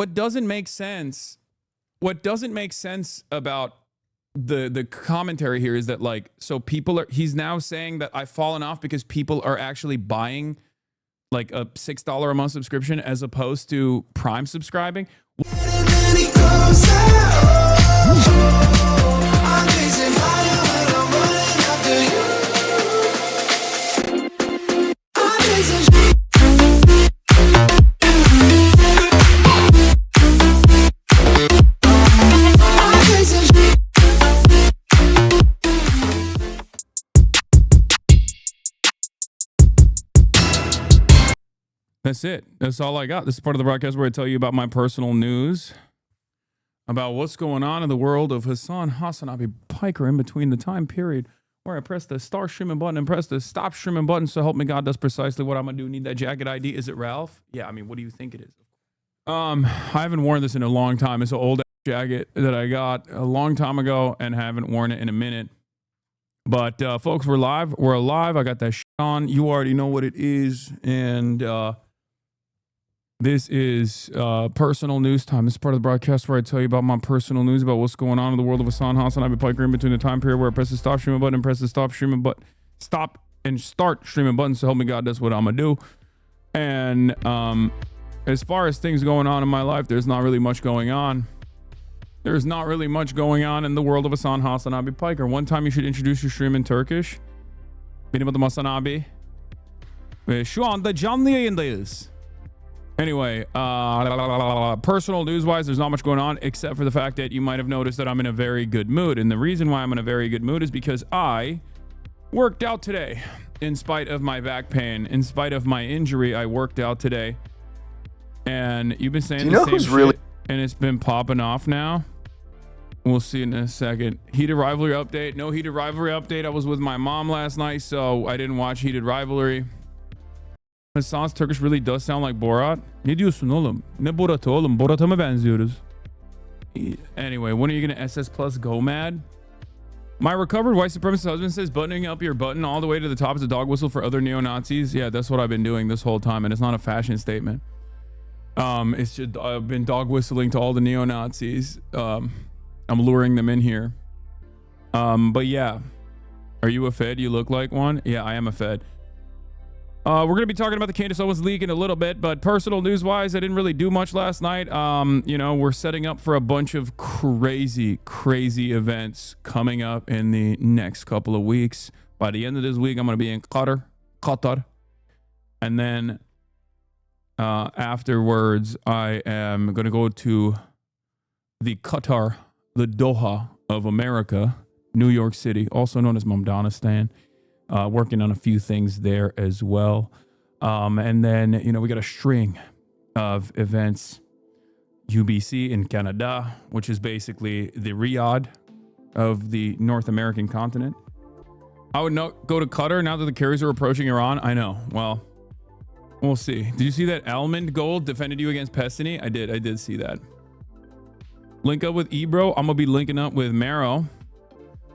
what doesn't make sense about the commentary here is that, like, so he's now saying that I've fallen off because people are actually buying like a $6 a month subscription as opposed to Prime subscribing. That's it. That's all I got. This is part of the broadcast where I tell you about my personal news, about what's going on in the world of Hasanabi Piker in between the time period where I press the start streaming button and press the stop streaming button. So help me God, that's precisely what I'm going to do. Need that jacket ID. Is it Ralph? Yeah, I mean, what do you think it is? I haven't worn this in a long time. It's an old jacket that I got a long time ago and haven't worn it in a minute. But folks, we're live. We're alive. I got that shit on. You already know what it is. And this is personal news time. This is part of the broadcast where I tell you about my personal news, about what's going on in the world of Hasanabi Piker in between the time period where I press the stop streaming button and press the stop and start streaming button. So help me God, that's what I'm going to do. And as far as things going on in my life, there's not really much going on. There's not really much going on in the world of Hasanabi Piker. One time you should introduce your stream in Turkish. Benim adım Hasanabi. Ve şu anda canlı yayındayız. Anyway, personal news-wise, there's not much going on except for the fact that you might have noticed that I'm in a very good mood. And the reason why I'm in a very good mood is because I worked out today. In spite of my back pain, in spite of my injury, I worked out today. And you've been saying the same shit, and it's been popping off now. We'll see in a second. Heated Rivalry update. No Heated Rivalry update. I was with my mom last night, so I didn't watch Heated Rivalry. Hasan's Turkish really does sound like Borat. Ne diyorsun oğlum? Ne Borat'ı oğlum? Borat'a mı benziyoruz? Anyway, when are you gonna SS Plus go mad? My recovered white supremacist husband says buttoning up your button all the way to the top is a dog whistle for other neo-Nazis. Yeah, that's what I've been doing this whole time, and it's not a fashion statement. It's just I've been dog whistling to all the neo-Nazis. I'm luring them in here. But yeah, are you a Fed? You look like one. Yeah, I am a Fed. We're going to be talking about the Candace Owens leak in a little bit, but personal news wise, I didn't really do much last night. You know, we're setting up for a bunch of crazy events coming up in the next couple of weeks. By the end of this week, I'm going to be in Qatar. And then afterwards, I am going to go to the Qatar, the Doha of America, New York City, also known as Mamdanistan. Working on a few things there as well. And then, you know, we got a string of events. UBC in Canada, which is basically the Riyadh of the North American continent. I would not go to Qatar now that the carriers are approaching Iran. I know. Well, we'll see. Did you see that Almond Gold defended you against Pestany? I did see that. Link up with Ebro. I'm going to be linking up with Maro.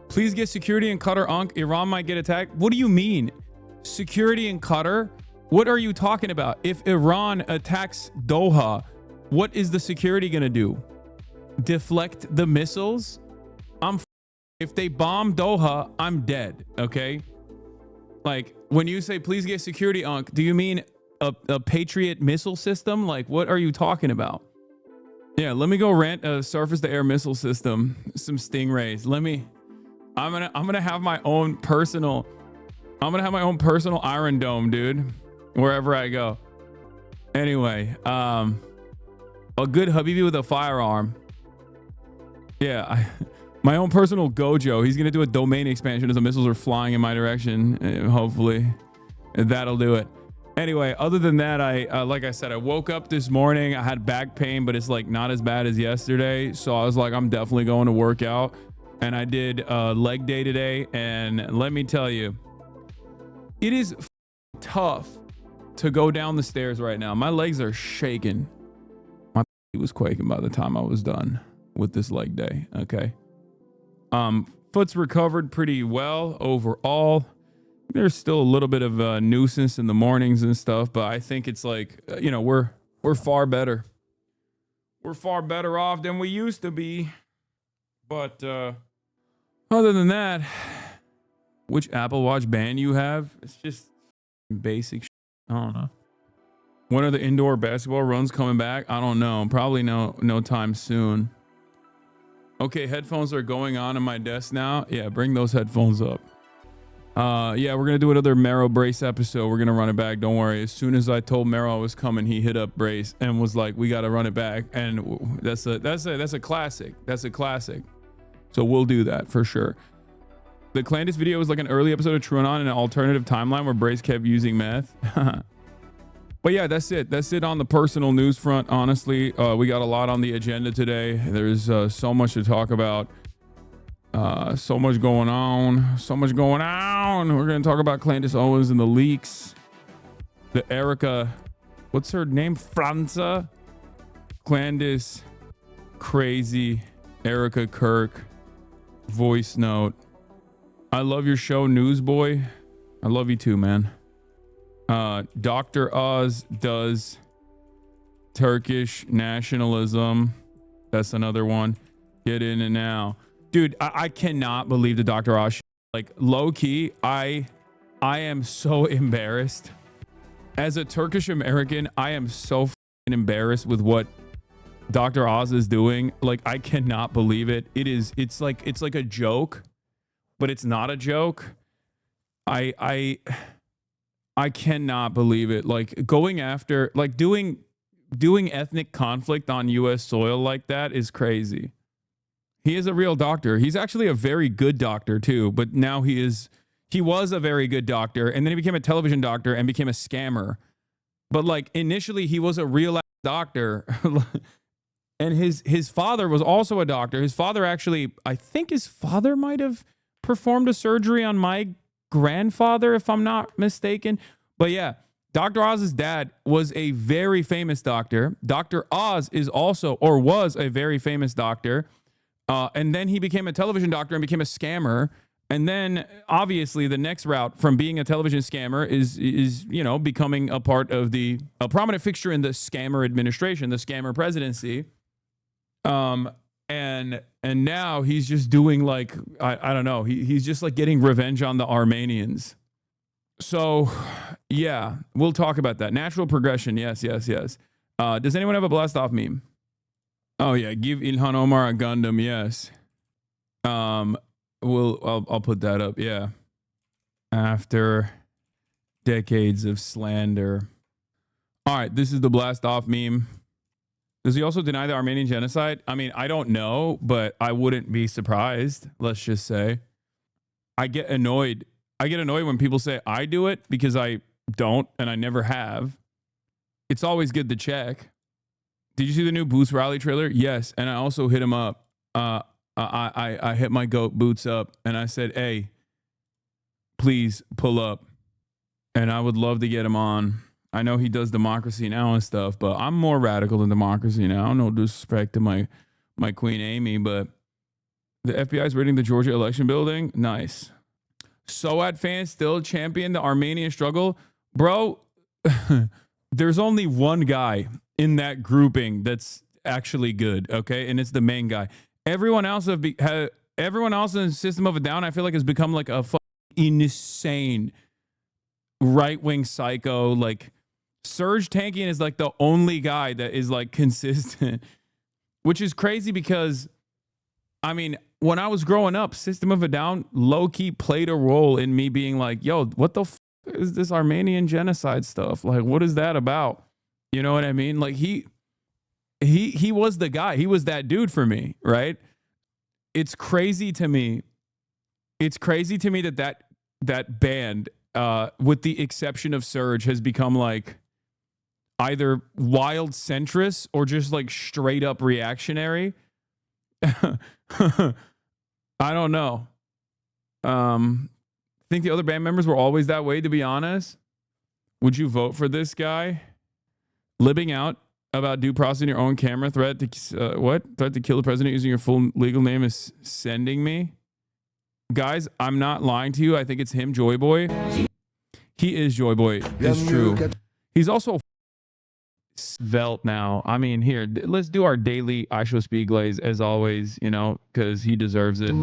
Please get security in Qatar, Unc. Iran might get attacked. What do you mean? Security in Qatar? What are you talking about? If Iran attacks Doha, what is the security going to do? Deflect the missiles? If they bomb Doha, I'm dead, okay? Like, when you say, please get security, Unc, do you mean a Patriot missile system? Like, what are you talking about? Yeah, let me go rent a surface-to-air missile system. Some Stingrays. I'm gonna have my own personal Iron Dome, dude, wherever I go. Anyway, a good Habibi with a firearm. Yeah, my own personal Gojo. He's gonna do a domain expansion as the missiles are flying in my direction. Hopefully, that'll do it. Anyway, other than that, I like I said, I woke up this morning. I had back pain, but it's like not as bad as yesterday. So I was like, I'm definitely going to work out. And I did leg day today, and let me tell you, it is tough to go down the stairs right now. My legs are shaking. My was quaking by the time I was done with this leg day. Okay. Foot's recovered pretty well overall. There's still a little bit of a nuisance in the mornings and stuff, but I think it's like, you know, we're far better. We're far better off than we used to be. But other than that, which Apple Watch band you have? It's just basic shit. I don't know. When are the indoor basketball runs coming back? I don't know. Probably no time soon. Okay, headphones are going on my desk now. Yeah, bring those headphones up. Yeah, we're gonna do another Mero Brace episode. We're gonna run it back. Don't worry. As soon as I told Mero I was coming, he hit up Brace and was like, "We gotta run it back." And that's a classic. That's a classic. So we'll do that for sure. The Clandis video was like an early episode of TrueAnon in an alternative timeline where Brace kept using meth. But yeah, that's it. That's it on the personal news front. Honestly, we got a lot on the agenda today. There's so much to talk about. So much going on. We're going to talk about Clandis Owens and the leaks. The Erica, what's her name? Franza? Clandis, crazy, Erica Kirk, voice note. I love your show, Newsboy. I love you too, man. Dr. Oz does Turkish nationalism. That's another one. Get in it now. Dude, I cannot believe the Dr. Oz shit. Like, low key, I am so embarrassed. As a Turkish American, I am so embarrassed with what Dr. Oz is doing. Like, I cannot believe it. It's like a joke, but it's not a joke. I cannot believe it. Like, going after, like, doing ethnic conflict on US soil like that is crazy. He is a real doctor. He's actually a very good doctor too, but now he was a very good doctor, and then he became a television doctor and became a scammer. But like, initially he was a real doctor. And his father was also a doctor. His father actually, I think his father might have performed a surgery on my grandfather, if I'm not mistaken. But yeah, Dr. Oz's dad was a very famous doctor. Dr. Oz is also, or was a very famous doctor. And then he became a television doctor and became a scammer. And then obviously the next route from being a television scammer is you know, becoming a part of a prominent fixture in the scammer administration, the scammer presidency. And now he's just doing like, I don't know. He's just like getting revenge on the Armenians. So yeah, we'll talk about that. Natural progression. Yes. Does anyone have a blast off meme? Oh yeah, give Ilhan Omar a Gundam. Yes. I'll put that up. Yeah. After decades of slander. All right, this is the blast off meme. Does he also deny the Armenian genocide? I mean, I don't know, but I wouldn't be surprised. Let's just say. I get annoyed when people say I do it, because I don't and I never have. It's always good to check. Did you see the new Boots Rally trailer? Yes. And I also hit him up. I hit my goat Boots up and I said, hey, please pull up. And I would love to get him on. I know he does Democracy Now! And stuff, but I'm more radical than Democracy Now! No disrespect to my Queen Amy, but the FBI is raiding the Georgia election building. Nice. SOAT fans still champion the Armenian struggle. Bro, there's only one guy in that grouping that's actually good, okay? And it's the main guy. Everyone else everyone else in the System of a Down, I feel like, has become like a insane right-wing psycho. Like, Serge Tankian is like the only guy that is like consistent, which is crazy because, I mean, when I was growing up, System of a Down low-key played a role in me being like, yo, what the is this Armenian genocide stuff? Like, what is that about? You know what I mean? Like, he was the guy. He was that dude for me, right? It's crazy to me. It's crazy to me that band, with the exception of Surge, has become like either wild centrist or just like straight up reactionary. I don't know. Think the other band members were always that way, to be honest. Would you vote for this guy? Libbing out about due process in your own camera. Threat to threat to kill the president using your full legal name is sending me. Guys, I'm not lying to you. I think it's him, Joy Boy. He is Joy Boy. It's true. He's also svelte now. I mean, here, let's do our daily I Show Speed glaze as always, you know, because he deserves it.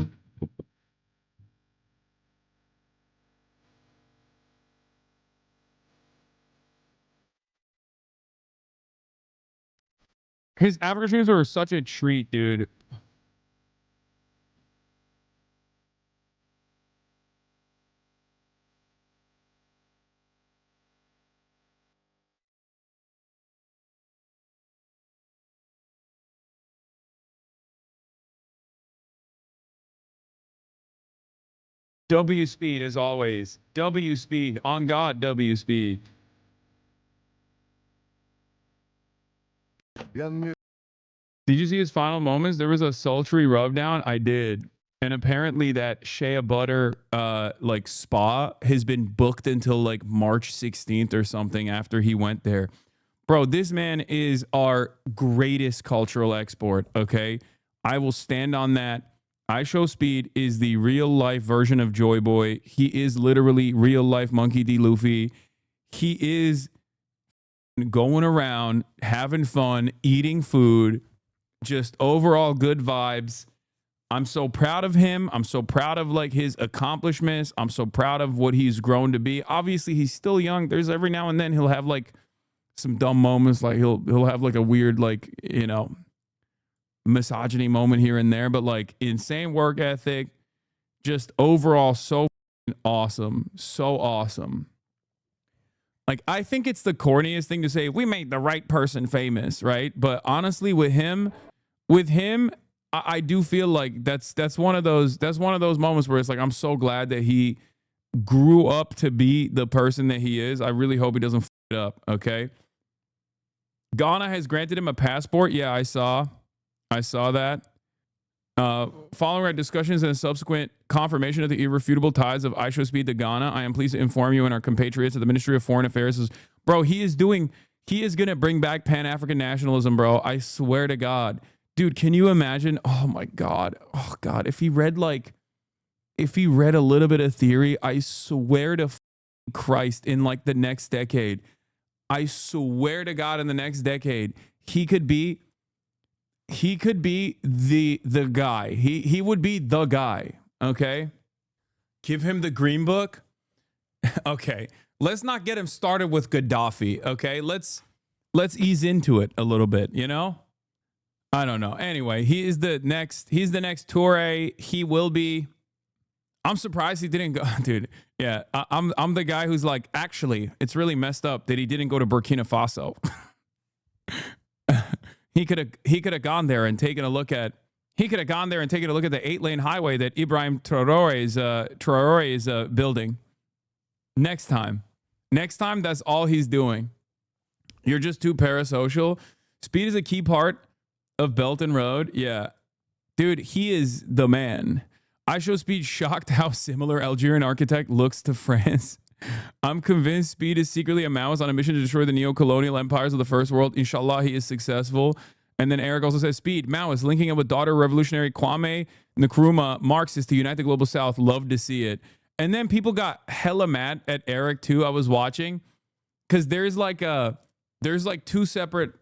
His African streams were such a treat, dude. W Speed as always. W Speed. On God, W Speed. Did you see his final moments? There was a sultry rub down. I did. And apparently that shea butter like spa has been booked until like March 16th or something after he went there. Bro, this man is our greatest cultural export, okay? I will stand on that. I Show Speed is the real life version of Joy Boy. He is literally real life Monkey D. Luffy. He is going around having fun, eating food, just overall good vibes. I'm so proud of him. I'm so proud of like his accomplishments. I'm so proud of what he's grown to be. Obviously, he's still young. There's every now and then he'll have like some dumb moments, like he'll have like a weird, like, you know, misogyny moment here and there, but like insane work ethic, just overall so awesome. So awesome. Like, I think it's the corniest thing to say, we made the right person famous, right? But honestly, with him, I do feel like that's one of those moments where it's like, I'm so glad that he grew up to be the person that he is. I really hope he doesn't f it up. Okay. Ghana has granted him a passport. Yeah, I saw that. Following our discussions and a subsequent confirmation of the irrefutable ties of I Show Speed to Ghana, I am pleased to inform you and our compatriots at the Ministry of Foreign Affairs is, bro, he is going to bring back Pan-African nationalism, bro. I swear to God. Dude, can you imagine? Oh my God. Oh God. If he read a little bit of theory, I swear to Christ, in like the next decade, I swear to God, in the next decade, he could be the guy. He would be the guy. Okay. Give him the green book. Okay. Let's not get him started with Gaddafi. Okay. Let's ease into it a little bit, you know? I don't know. Anyway, he's the next Toure. He will be. I'm surprised he didn't go, dude. Yeah. I'm the guy who's like, actually, it's really messed up that he didn't go to Burkina Faso. He could have gone there and taken a look at the 8-lane highway that Ibrahim Traore is building. Next time, that's all he's doing. You're just too parasocial. Speed is a key part of Belt and Road. Yeah, dude, he is the man. I Show Speed shocked how similar Algerian architect looks to France. I'm convinced Speed is secretly a Maoist on a mission to destroy the neo-colonial empires of the first world. Inshallah, he is successful. And then Eric also says, Speed, Maoist, linking up with daughter revolutionary Kwame Nkrumah, Marxist to unite the global south. Love to see it. And then people got hella mad at Eric too. I was watching because there's two separate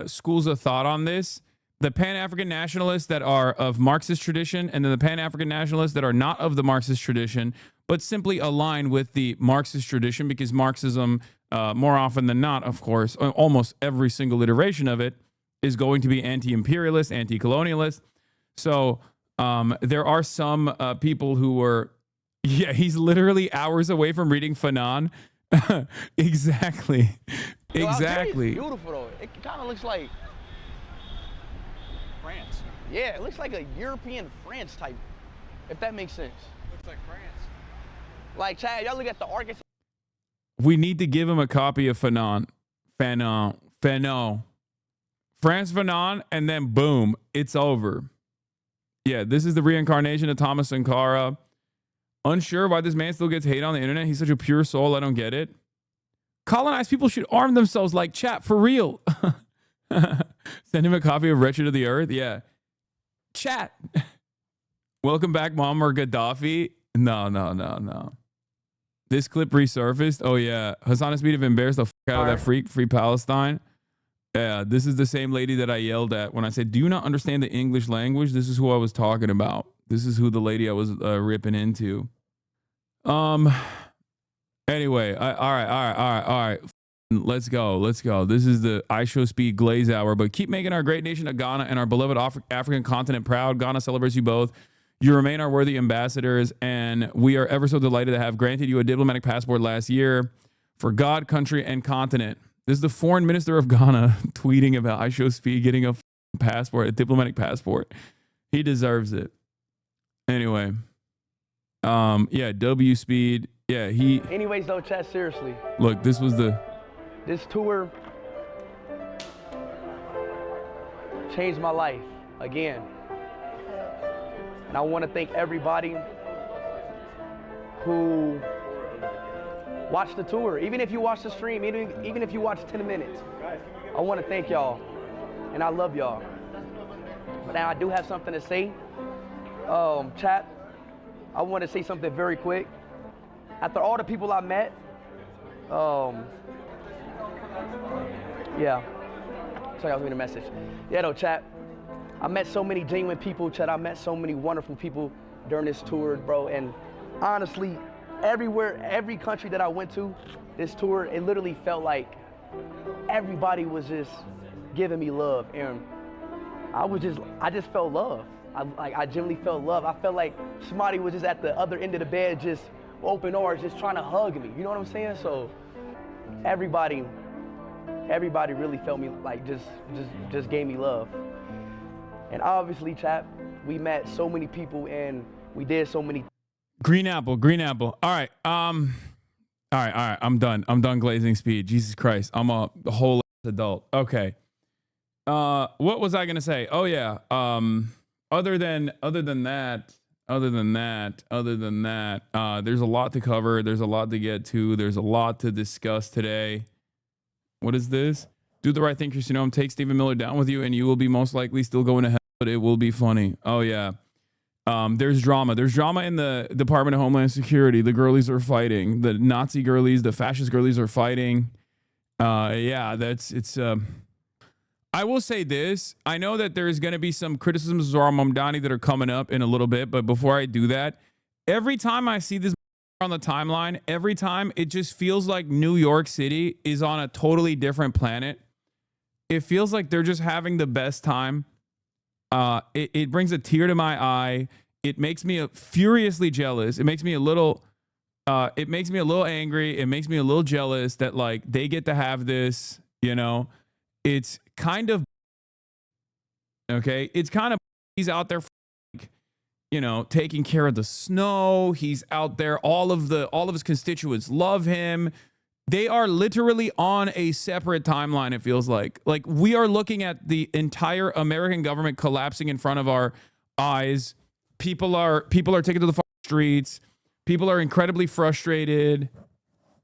schools of thought on this. The Pan-African nationalists that are of Marxist tradition, and then the Pan-African nationalists that are not of the Marxist tradition, but simply align with the Marxist tradition, because Marxism, more often than not, of course, almost every single iteration of it is going to be anti-imperialist, anti-colonialist. So there are some people who were, yeah, he's literally hours away from reading Fanon. Exactly. Yo, Exactly. It's beautiful though. It kind of looks like France. Yeah, it looks like a European France type, if that makes sense. Looks like France. Like, Chad, y'all look at the architecture. We need to give him a copy of Fanon. France Fanon, and then boom, it's over. Yeah, this is the reincarnation of Thomas Sankara. Unsure why this man still gets hate on the internet. He's such a pure soul. I don't get it. Colonized people should arm themselves, like, chat, for real. Send him a copy of Wretched of the Earth. Yeah. Chat. Welcome back, Muammar Gaddafi. No. This clip resurfaced. Oh, yeah. Hasanabi have embarrassed the fuck out of that freak, Free Palestine. Yeah, this is the same lady that I yelled at when I said, "Do you not understand the English language?" This is who I was talking about. This is who the lady I was ripping into. Anyway, all right. Let's go. This is the I Show Speed Glaze Hour, but keep making our great nation of Ghana and our beloved African continent proud. Ghana celebrates you both. You remain our worthy ambassadors, and we are ever so delighted to have granted you a diplomatic passport last year for God, country, and continent. This is the foreign minister of Ghana tweeting about I Show Speed getting a passport, a diplomatic passport. He deserves it. Anyway, yeah, W Speed. Yeah, he. Anyways, though, chat, seriously. Look, this tour changed my life again. And I want to thank everybody who watched the tour. Even if you watched the stream, even if you watched 10 minutes, I want to thank y'all. And I love y'all. But now I do have something to say. Chat, I want to say something very quick. After all the people I met, yeah. Sorry, I was reading a message. Yeah, though, chat. I met so many genuine people, chat. I met so many wonderful people during this tour, bro. And honestly, everywhere, every country that I went to, this tour, it literally felt like everybody was just giving me love. And I just felt love. I genuinely felt love. I felt like somebody was just at the other end of the bed, just open arms, just trying to hug me. You know what I'm saying? So everybody really felt me, like just gave me love. And obviously, chat, we met so many people and we did so many. Green apple. All right. All right. I'm done glazing speed. Jesus Christ. I'm a whole adult. Okay. What was I gonna say? Oh yeah. Other than that, there's a lot to cover. There's a lot to get to. There's a lot to discuss today. What is this? Do the right thing, Christian. Take Stephen Miller down with you, and you will be most likely still going to hell, but it will be funny. Oh yeah. There's drama. There's drama in the Department of Homeland Security. The girlies are fighting. The Nazi girlies, the fascist girlies are fighting. Yeah, it's. I will say this. I know that there's going to be some criticisms of Zora Mamdani that are coming up in a little bit, but before I do that, every time I see this on the timeline, every time it just feels like New York City is on a totally different planet. It feels like they're just having the best time. It brings a tear to my eye. It makes me furiously jealous. It makes me a little angry. It makes me a little jealous that like they get to have this, you know. It's kind of okay. It's kind of he's out there, you know, taking care of the snow. He's out there. All of his constituents love him. They are literally on a separate timeline. It feels like we are looking at the entire American government collapsing in front of our eyes. People are taken to the streets. People are incredibly frustrated.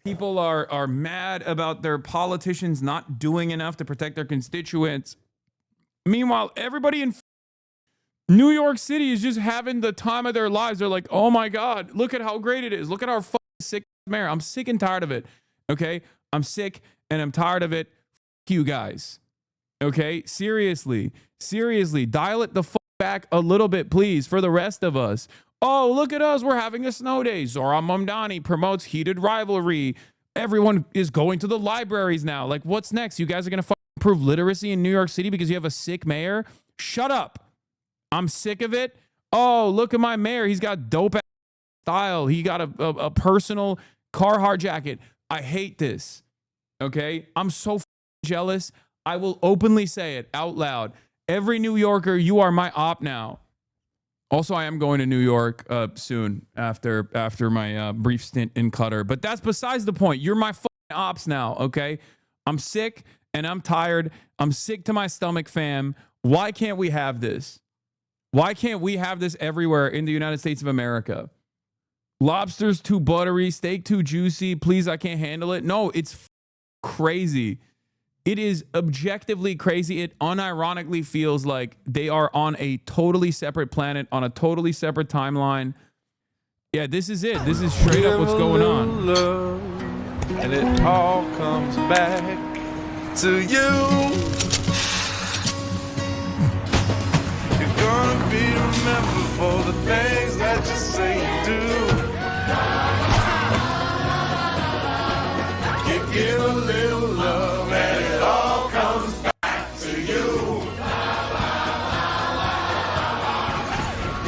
People are mad about their politicians not doing enough to protect their constituents. Meanwhile, everybody in New York City is just having the time of their lives. They're like, oh my God, look at how great it is. Look at our sick mayor. I'm sick and tired of it. Okay? I'm sick and I'm tired of it. F you guys. Okay? Seriously, dial it the fuck back a little bit, please, for the rest of us. Oh, look at us. We're having a snow day. Zora Mamdani promotes heated rivalry. Everyone is going to the libraries now. Like, what's next? You guys are going to improve literacy in New York City because you have a sick mayor? Shut up. I'm sick of it. Oh, look at my mayor. He's got dope ass style. He got a personal Carhartt jacket. I hate this. Okay? I'm so jealous. I will openly say it out loud. Every New Yorker, you are my op now. Also, I am going to New York soon after my brief stint in Qatar. But that's besides the point. You're my fucking ops now, okay? I'm sick and I'm tired. I'm sick to my stomach, fam. Why can't we have this? Why can't we have this everywhere in the United States of America? Lobster's too buttery, steak too juicy. Please, I can't handle it. No, it's crazy. It is objectively crazy. It unironically feels like they are on a totally separate planet, on a totally separate timeline. Yeah, this is it. This is straight up what's going on. Love, and it all comes back to you. You're gonna be remembered for the things that you say and do. You give a little love and it all comes back to you.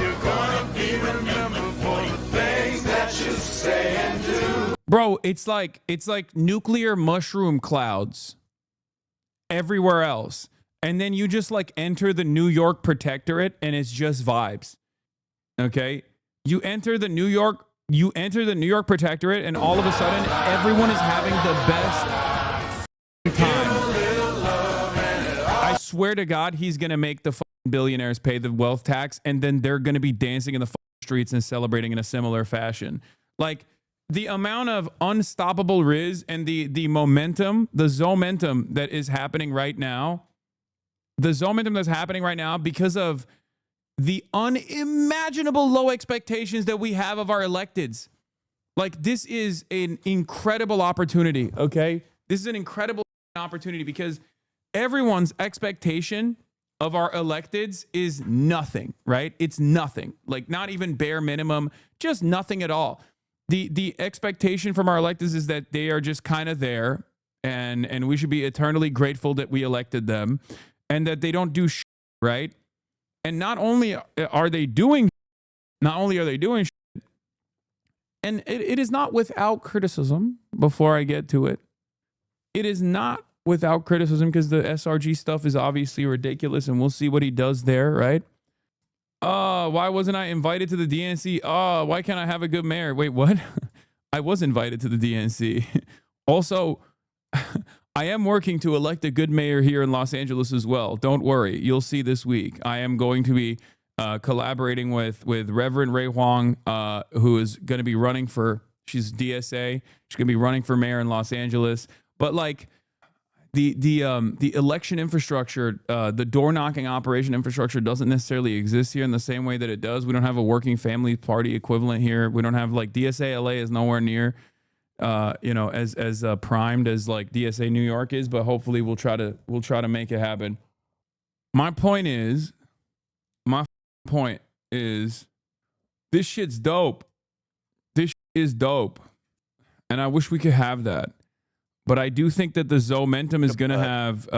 You're gonna be remembered for the things that you say and do. Bro, it's like nuclear mushroom clouds everywhere else. And then you just like enter the New York Protectorate and it's just vibes. Okay? You enter the New York Protectorate and all of a sudden everyone is having the best time. I swear to God, he's going to make the billionaires pay the wealth tax and then they're going to be dancing in the streets and celebrating in a similar fashion. Like the amount of unstoppable riz and the momentum, the zomentum that is happening right now, because of the unimaginable low expectations that we have of our electeds. Like this is an incredible opportunity, okay? This is an incredible opportunity because everyone's expectation of our electeds is nothing, right? It's nothing. Like not even bare minimum, just nothing at all. The expectation from our electeds is that they are just kind of there and we should be eternally grateful that we elected them and that they don't do shit, right? And not only are they doing shit, and it is not without criticism before I get to it. It is not without criticism because the SRG stuff is obviously ridiculous and we'll see what he does there, right? Why wasn't I invited to the DNC? Why can't I have a good mayor? Wait, what? I was invited to the DNC. Also, I am working to elect a good mayor here in Los Angeles as well. Don't worry. You'll see this week. I am going to be collaborating with Reverend Ray Huang, who is going to be running for, she's DSA. She's going to be running for mayor in Los Angeles. But like the election infrastructure, the door knocking operation infrastructure doesn't necessarily exist here in the same way that it does. We don't have a working family party equivalent here. We don't have like DSA LA is nowhere near as primed as like DSA New York is, but hopefully we'll try to make it happen. My point is this shit's dope. This shit is dope. And I wish we could have that. But I do think that the Zomentum is going to have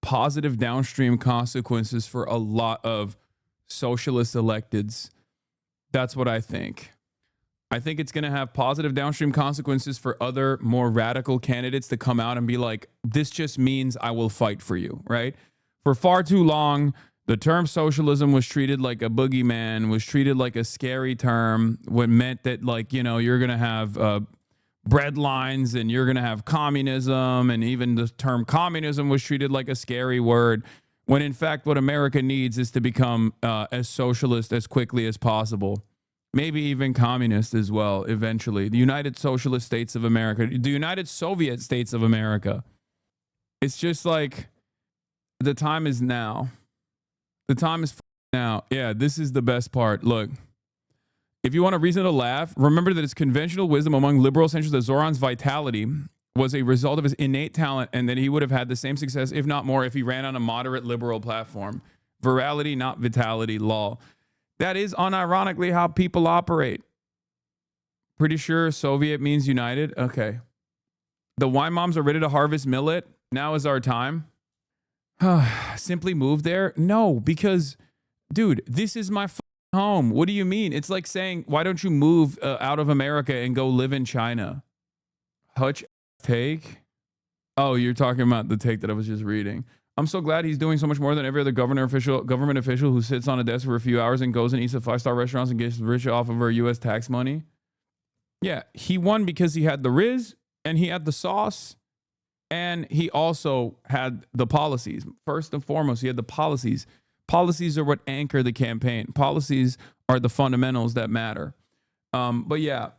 positive downstream consequences for a lot of socialist electeds. That's what I think. I think it's going to have positive downstream consequences for other more radical candidates to come out and be like, this just means I will fight for you, right? For far too long, the term socialism was treated like a boogeyman, was treated like a scary term, what meant that like, you're going to have bread lines and you're going to have communism. And even the term communism was treated like a scary word, when in fact, what America needs is to become as socialist as quickly as possible. Maybe even communist as well, eventually. The United Socialist States of America, the United Soviet States of America. It's just like, the time is now. The time is now. Yeah, this is the best part. Look, if you want a reason to laugh, remember that it's conventional wisdom among liberal centrists that Zoran's vitality was a result of his innate talent and that he would have had the same success, if not more, if he ran on a moderate liberal platform. Virality, not vitality, law. That is unironically how people operate. Pretty sure Soviet means united. Okay. The wine moms are ready to harvest millet. Now is our time. Simply move there? No, because, dude, this is my home. What do you mean? It's like saying, why don't you move out of America and go live in China? Hutch take? Oh, you're talking about the take that I was just reading. I'm so glad he's doing so much more than every other government official who sits on a desk for a few hours and goes and eats at 5-star restaurants and gets rich off of our U.S. tax money. Yeah, he won because he had the riz and he had the sauce and he also had the policies. First and foremost, he had the policies. Policies are what anchor the campaign. Policies are the fundamentals that matter. But yeah,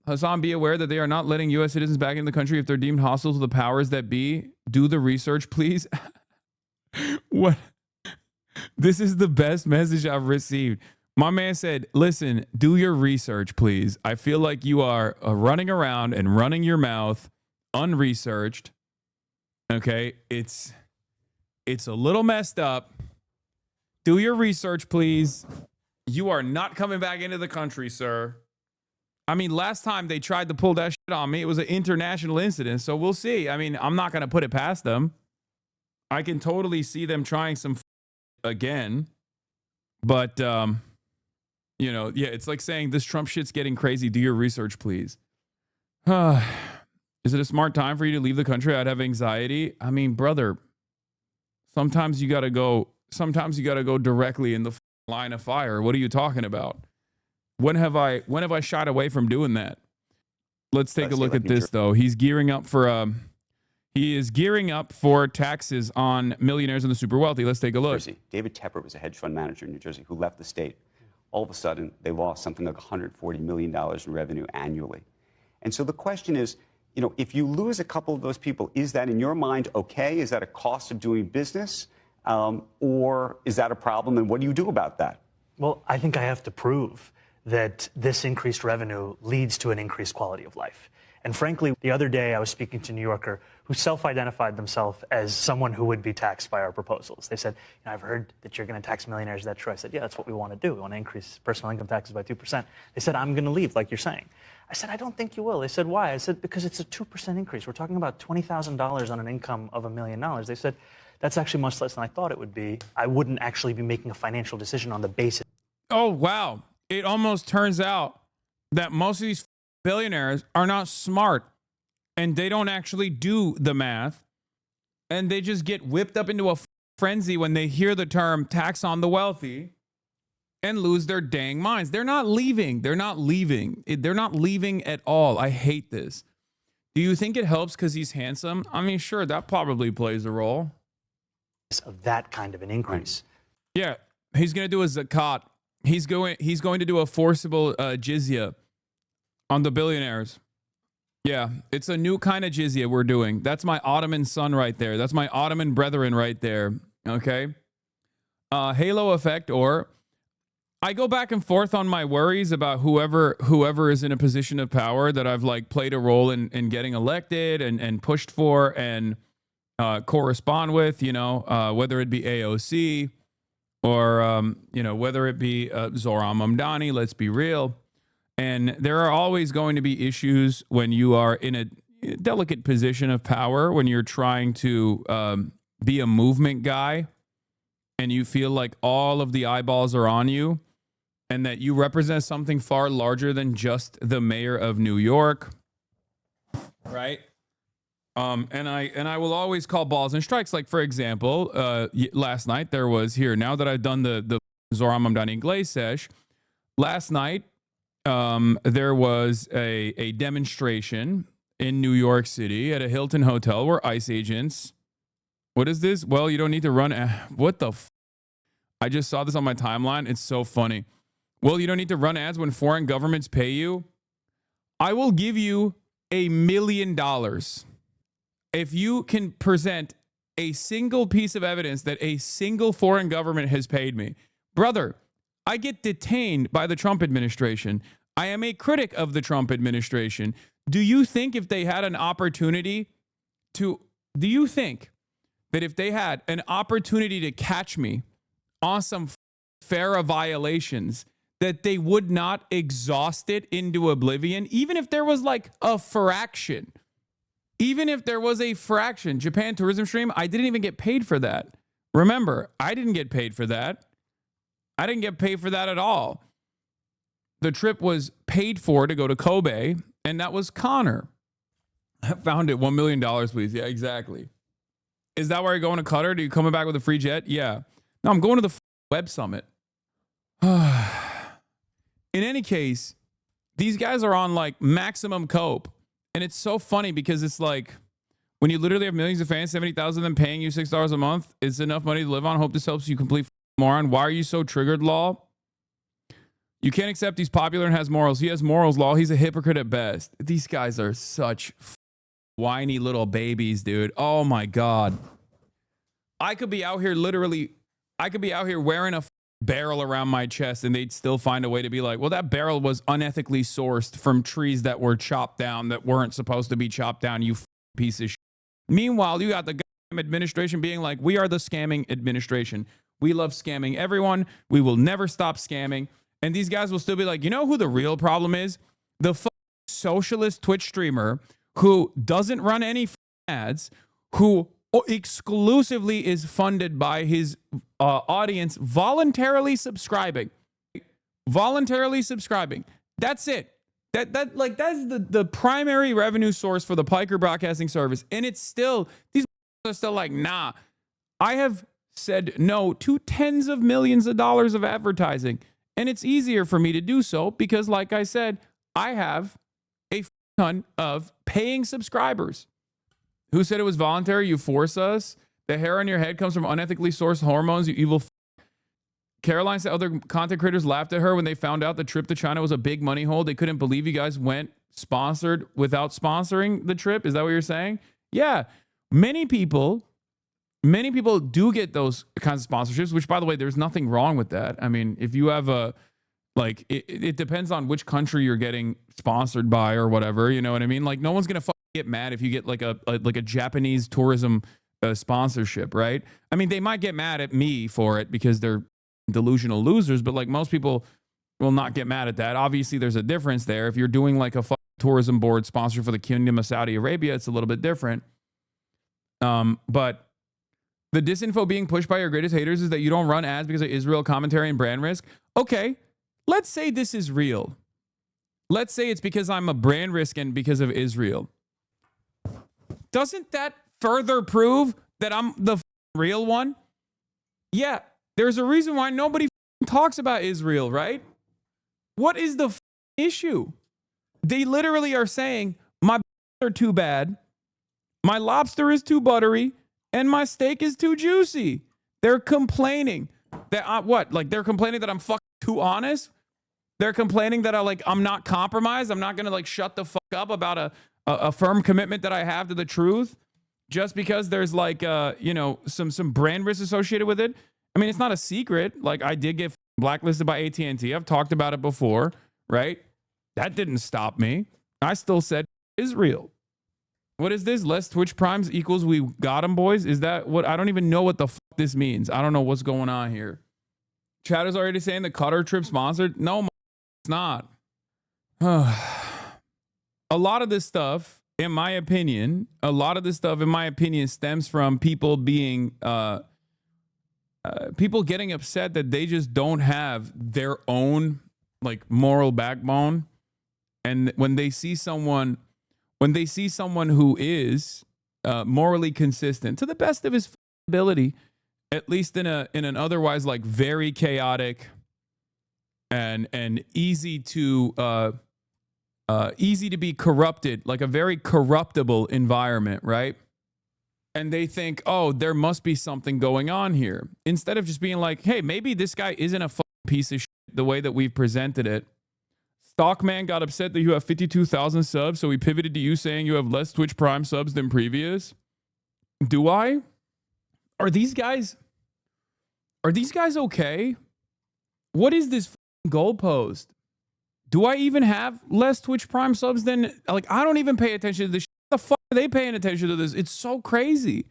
Hasan, be aware that they are not letting U.S. citizens back into the country if they're deemed hostile to the powers that be. Do the research, please. What? This is the best message I've received. My man said, listen, do your research, please. I feel like you are running around and running your mouth unresearched. Okay, it's a little messed up. Do your research, please. You are not coming back into the country, sir. I mean, last time they tried to pull that shit on me, it was an international incident. So we'll see. I mean, I'm not going to put it past them. I can totally see them trying some again. But, you know, yeah, it's like saying this Trump shit's getting crazy. Do your research, please. Is it a smart time for you to leave the country? I'd have anxiety. I mean, brother, sometimes you got to go directly in the line of fire. What are you talking about? When have I shied away from doing that? Let's take a look at this though. He is gearing up for taxes on millionaires and the super wealthy. Let's take a look. David Tepper was a hedge fund manager in New Jersey who left the state. All of a sudden, they lost something like $140 million in revenue annually. And so the question is, you know, if you lose a couple of those people, is that in your mind okay? Is that a cost of doing business? Or is that a problem? And what do you do about that? Well, I think I have to prove that this increased revenue leads to an increased quality of life. And frankly, the other day I was speaking to a New Yorker who self-identified themselves as someone who would be taxed by our proposals. They said, you know, I've heard that you're going to tax millionaires. Is that true? I said, yeah, that's what we want to do. We want to increase personal income taxes by 2%. They said, I'm going to leave, like you're saying. I said, I don't think you will. They said, why? I said, because it's a 2% increase. We're talking about $20,000 on an income of $1 million. They said, that's actually much less than I thought it would be. I wouldn't actually be making a financial decision on the basis. Oh, wow. It almost turns out that most of these billionaires are not smart and they don't actually do the math and they just get whipped up into a frenzy when they hear the term tax on the wealthy and lose their dang minds. They're not leaving. They're not leaving. They're not leaving at all. I hate this. Do you think it helps because he's handsome? I mean, sure, that probably plays a role. Of that kind of an increase. Yeah, he's going to do a zakat. He's going to do a forcible jizya on the billionaires. Yeah, it's a new kind of jizya we're doing. That's my Ottoman son right there. That's my Ottoman brethren right there. Okay. Halo effect, or I go back and forth on my worries about whoever is in a position of power that I've like played a role in getting elected and pushed for and correspond with, you know, whether it be AOC or, you know, whether it be Zohran Mamdani, let's be real. And there are always going to be issues when you are in a delicate position of power, when you're trying to be a movement guy and you feel like all of the eyeballs are on you and that you represent something far larger than just the mayor of New York, right? And I will always call balls and strikes. Like, for example, last night there was here, now that I've done the Zohran Mamdani Glaze sesh, last night there was a demonstration in New York City at a Hilton hotel where ICE agents, what is this? Well, you don't need to run. What the I just saw this on my timeline. It's so funny. Well, you don't need to run ads when foreign governments pay you. I will give you $1 million if you can present a single piece of evidence that a single foreign government has paid me. Brother, I get detained by the Trump administration. I am a critic of the Trump administration. Do you think if they had an opportunity to catch me on some FARA violations, that they would not exhaust it into oblivion, even if there was like a fraction? Even if there was a fraction, Japan tourism stream, I didn't even get paid for that. Remember, I didn't get paid for that. I didn't get paid for that at all. The trip was paid for to go to Kobe, and that was Connor. I found it. $1 million, please. Yeah, exactly. Is that where you're going to Qatar? Do you coming back with a free jet? Yeah. No, I'm going to the Web Summit. In any case, these guys are on like maximum cope. And it's so funny because it's like when you literally have millions of fans, 70,000 of them paying you $6 a month, it's enough money to live on. Hope this helps you complete moron. Why are you so triggered, Law? You can't accept he's popular and has morals. He has morals, Law. He's a hypocrite at best. These guys are such whiny little babies, dude. Oh my God. I could be out here wearing a barrel around my chest and they'd still find a way to be like, well, that barrel was unethically sourced from trees that were chopped down that weren't supposed to be chopped down, you piece of shit. Meanwhile, you got the administration being like, we are the scamming administration. We love scamming everyone. We will never stop scamming. And these guys will still be like, you know who the real problem is? The socialist Twitch streamer who doesn't run any ads, who exclusively is funded by his audience voluntarily subscribing. Voluntarily subscribing. That's it. That's the primary revenue source for the Piker Broadcasting Service. And it's still, these are still like, nah. I have said no to tens of millions of dollars of advertising. And it's easier for me to do so because, like I said, I have a ton of paying subscribers. Who said it was voluntary? You force us. The hair on your head comes from unethically sourced hormones, you evil. Caroline said other content creators laughed at her when they found out the trip to China was a big money hole. They couldn't believe you guys went sponsored without sponsoring the trip. Is that what you're saying? Yeah. Many people do get those kinds of sponsorships, which, by the way, there's nothing wrong with that. I mean, if you have it depends on which country you're getting sponsored by or whatever, you know what I mean? Like, no one's going to get mad if you get like a Japanese tourism sponsorship, right? I mean, they might get mad at me for it because they're delusional losers, but like most people will not get mad at that. Obviously, there's a difference there. If you're doing like a tourism board sponsor for the Kingdom of Saudi Arabia, it's a little bit different. But the disinfo being pushed by your greatest haters is that you don't run ads because of Israel commentary and brand risk. Okay, let's say this is real. Let's say it's because I'm a brand risk and because of Israel. Doesn't that further prove that I'm the real one? Yeah, there's a reason why nobody talks about Israel, right? What is the issue? They literally are saying, my are too bad, my lobster is too buttery, and my steak is too juicy. They're complaining that they're complaining that I'm fucking too honest. They're complaining that I'm not compromised. I'm not going to like shut the fuck up about a firm commitment that I have to the truth just because there's like, some brand risk associated with it. I mean, it's not a secret. Like, I did get blacklisted by AT&T. I've talked about it before, right? That didn't stop me. I still said Israel. What is this? Less Twitch Primes equals we got them, boys? Is that what? I don't even know what the fuck this means. I don't know what's going on here. Chat is already saying the Qatar trip sponsored. No, it's not. A lot of this stuff, in my opinion, stems from people being, people getting upset that they just don't have their own like moral backbone. And when they see someone who is morally consistent to the best of his ability, at least in an otherwise like very chaotic and easy to be corrupted, like a very corruptible environment, right? And they think, oh, there must be something going on here. Instead of just being like, hey, maybe this guy isn't a piece of shit the way that we've presented it. Stockman got upset that you have 52,000 subs, so he pivoted to you saying you have less Twitch Prime subs than previous. Do I? Are these guys okay? What is this goalpost? Do I even have less Twitch Prime subs than, like, I don't even pay attention to this. The fuck are they paying attention to this? It's so crazy.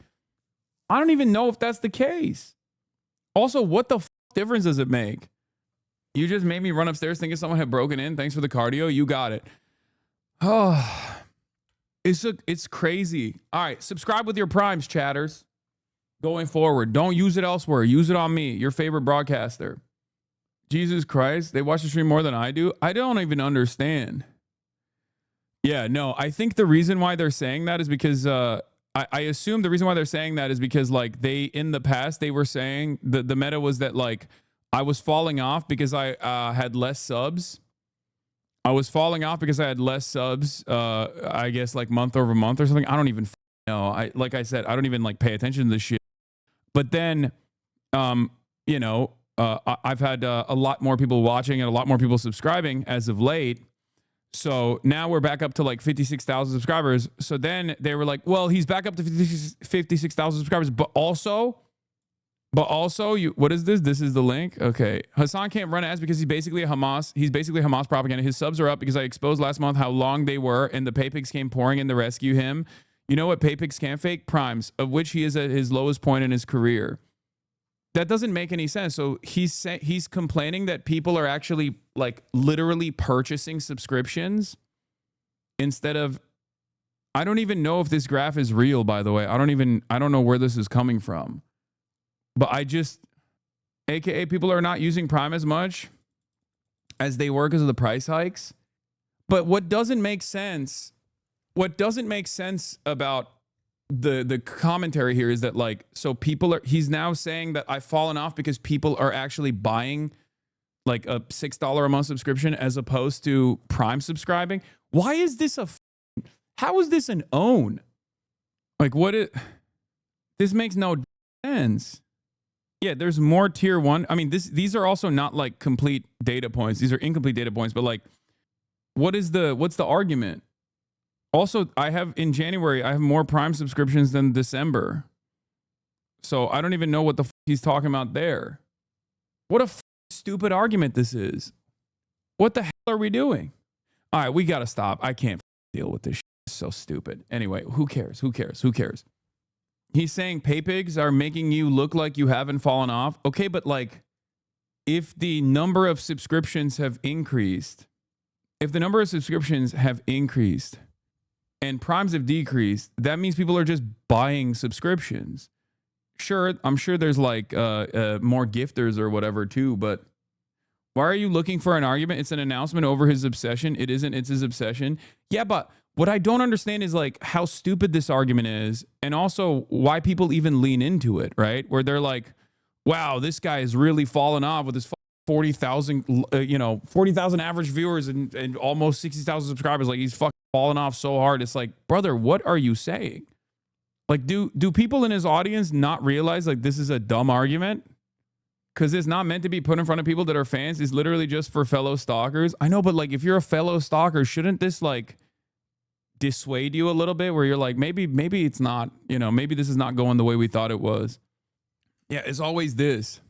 I don't even know if that's the case. Also, what the difference does it make? You just made me run upstairs thinking someone had broken in. Thanks for the cardio. You got it. Oh, it's crazy. All right, subscribe with your primes, chatters. Going forward, don't use it elsewhere. Use it on me, your favorite broadcaster. Jesus Christ, they watch the stream more than I do. I don't even understand. Yeah, no, I think the reason why they're saying that is because I assume the reason why they're saying that is because like they in the past they were saying the meta was that like I was falling off because I had less subs. I was falling off because I had less subs. I guess like month over month or something. I don't even know. Like I said, I don't even like pay attention to this shit. But then, I've had a lot more people watching and a lot more people subscribing as of late. So now we're back up to like 56,000 subscribers. So then they were like, well, he's back up to 56,000 subscribers, but also, what is this? This is the link. Okay. Hasan can't run ads because he's basically Hamas propaganda. His subs are up because I exposed last month how long they were and the pay pigs came pouring in to rescue him. You know what PayPix can't fake? Primes, of which he is at his lowest point in his career. That doesn't make any sense. So he's complaining that people are actually like literally purchasing subscriptions instead of, I don't even know if this graph is real, by the way. I don't know where this is coming from. But AKA people are not using Prime as much as they were because of the price hikes. But what doesn't make sense about the commentary here is that like, so he's now saying that I've fallen off because people are actually buying like a $6 a month subscription as opposed to Prime subscribing. Why is this how is this an own? Like this makes no sense. Yeah, there's more tier 1. I mean, these are also not like complete data points. These are incomplete data points, but like what's the argument? Also, in January, I have more Prime subscriptions than December. So I don't even know what the he's talking about there. What a stupid argument this is. What the hell are we doing? All right, we got to stop. I can't deal with this. It's so stupid. Anyway, who cares? He's saying PayPigs are making you look like you haven't fallen off. Okay, but like if the number of subscriptions have increased, and Primes have decreased, that means people are just buying subscriptions. Sure, I'm sure there's like more gifters or whatever too, but why are you looking for an argument? It's an announcement over his obsession. It isn't, it's his obsession. Yeah, but what I don't understand is like how stupid this argument is and also why people even lean into it, right? Where they're like, wow, this guy is really fallen off with his 40,000, 40,000 average viewers and almost 60,000 subscribers. Like he's fucking fallen off so hard. It's like, brother, what are you saying? Like, do people in his audience not realize like this is a dumb argument? Because it's not meant to be put in front of people that are fans. It's literally just for fellow stalkers. I know, but like if you're a fellow stalker, shouldn't this like dissuade you a little bit where you're like, maybe it's not, maybe this is not going the way we thought it was. Yeah, it's always this.